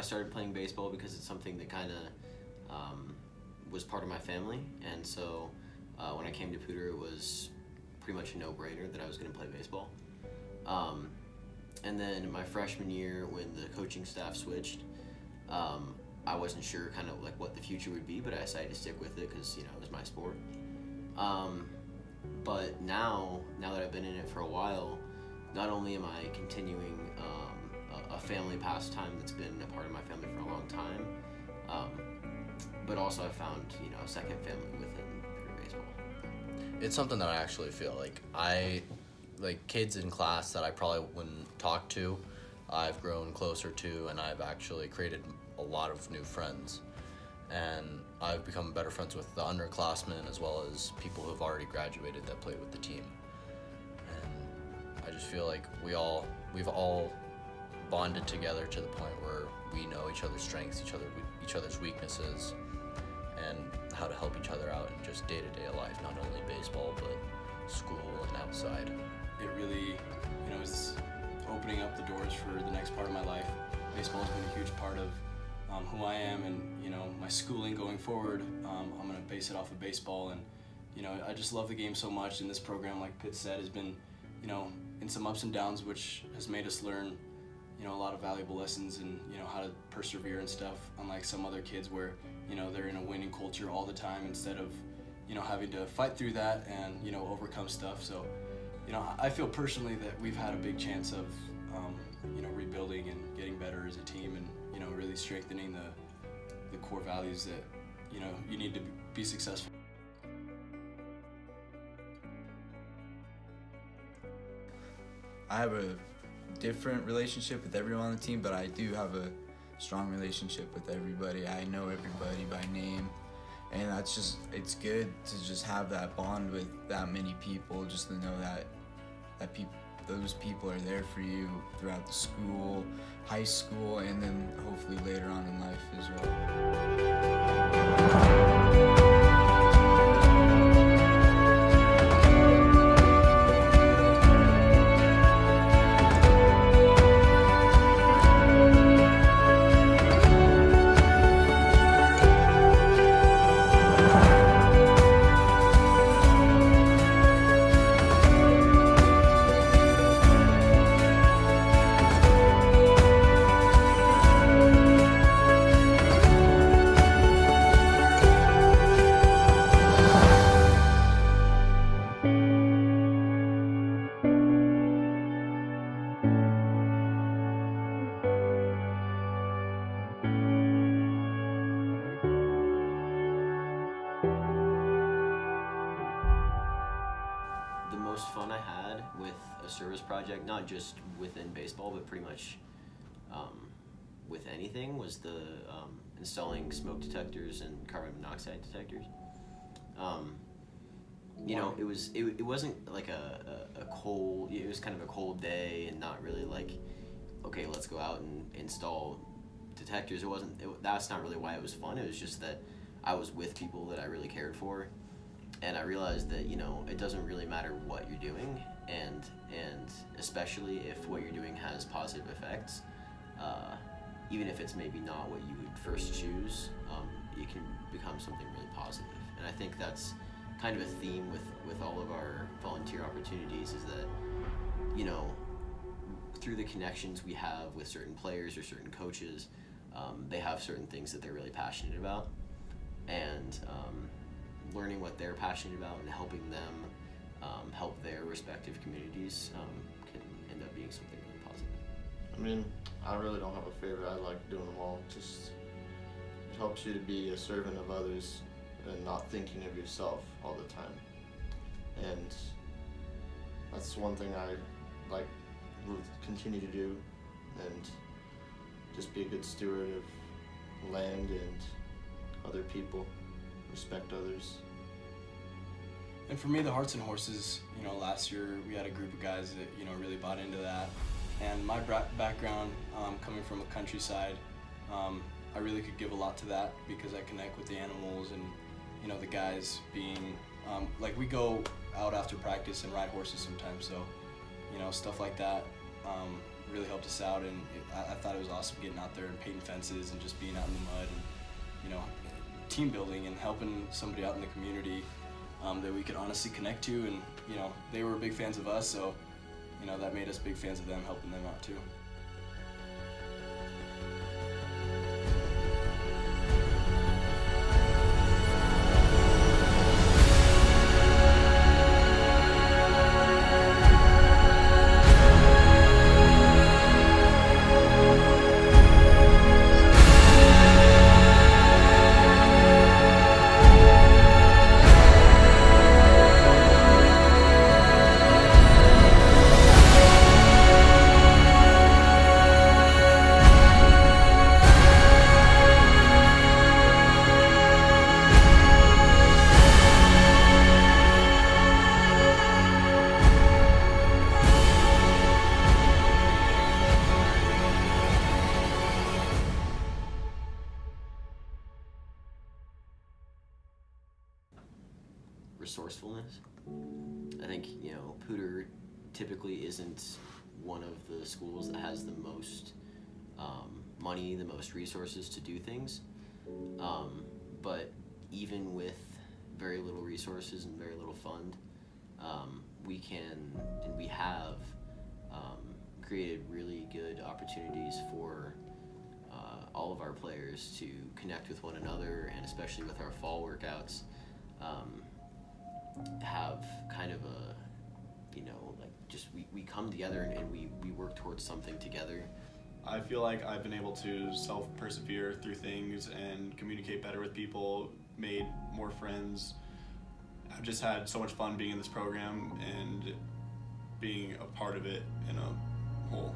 started playing baseball because it's something that kind of was part of my family, and so when I came to Poudre, it was pretty much a no-brainer that I was going to play baseball. And then my freshman year, when the coaching staff switched, I wasn't sure kind of like what the future would be, but I decided to stick with it because it was my sport. But now that I've been in it for a while, not only am I continuing a family pastime that's been a part of my family for a long time, but also I've found a second family within Poudre baseball. It's something that I actually feel like kids in class that I probably wouldn't talk to, I've grown closer to, and I've actually created a lot of new friends. And I've become better friends with the underclassmen as well as people who've already graduated that played with the team. And I just feel like we've all bonded together to the point where we know each other's strengths, each other's weaknesses, and how to help each other out in just day-to-day life, not only baseball, but school and outside. It really, is opening up the doors for the next part of my life. Baseball has been a huge part of who I am, and my schooling going forward. I'm going to base it off of baseball, and I just love the game so much. And this program, like Pitt said, has been in some ups and downs, which has made us learn a lot of valuable lessons and how to persevere and stuff. Unlike some other kids where they're in a winning culture all the time instead of having to fight through that and overcome stuff. So I feel personally that we've had a big chance of rebuilding and getting better as a team, and really strengthening the core values that you need to be successful. I have a different relationship with everyone on the team, but I do have a strong relationship with everybody. I know everybody by name, and it's good to just have that bond with that many people, just to know that those people are there for you throughout the school, high school, and then hopefully later on in life as well. The most fun I had with a service project, not just within baseball, but pretty much with anything, was the installing smoke detectors and carbon monoxide detectors. It wasn't like a cold. It was kind of a cold day, and not really like, okay, let's go out and install detectors. That's not really why it was fun. It was just that I was with people that I really cared for. And I realized that it doesn't really matter what you're doing, and especially if what you're doing has positive effects, even if it's maybe not what you would first choose, it can become something really positive. And I think that's kind of a theme with all of our volunteer opportunities, is that through the connections we have with certain players or certain coaches, they have certain things that they're really passionate about, and learning what they're passionate about and helping them help their respective communities can end up being something really positive. I mean, I really don't have a favorite. I like doing them all. Just it helps you to be a servant of others and not thinking of yourself all the time. And that's one thing I will continue to do, and just be a good steward of land and other people. Respect others. And for me, the Hearts and Horses, last year we had a group of guys that, really bought into that. And my background, coming from a countryside, I really could give a lot to that, because I connect with the animals and, the guys being, we go out after practice and ride horses sometimes. So, stuff like that really helped us out, and I thought it was awesome getting out there and painting fences and just being out in the mud and, you know, team building and helping somebody out in the community that we could honestly connect to, and, you know, they were big fans of us, so, you know, that made us big fans of them, helping them out too. Resourcefulness. I think, you know, Poudre typically isn't one of the schools that has the most money, the most resources to do things. But even with very little resources and very little fund, we can and we have created really good opportunities for all of our players to connect with one another, and especially with our fall workouts, have kind of a, you know, like just we come together and we work towards something together. I feel like I've been able to self-persevere through things and communicate better with people, made more friends. I've just had so much fun being in this program and being a part of it in a whole.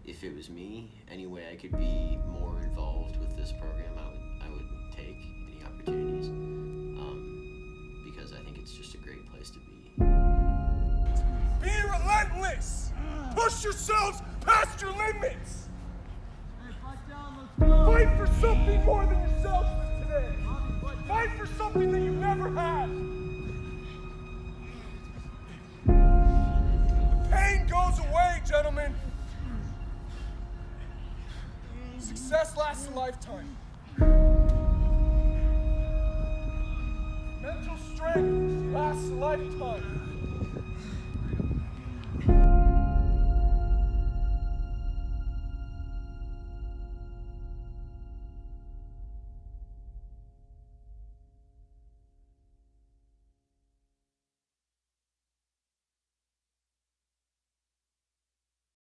If it was me, any way I could be more involved with this program, I would take any opportunities, because I think it's just a great place to be. Be relentless! Push yourselves past your limits! Fight for something more than yourselves today! Fight for something that you never had! The pain goes away, gentlemen! Success Success lasts a lifetime. Mental strength lasts a lifetime.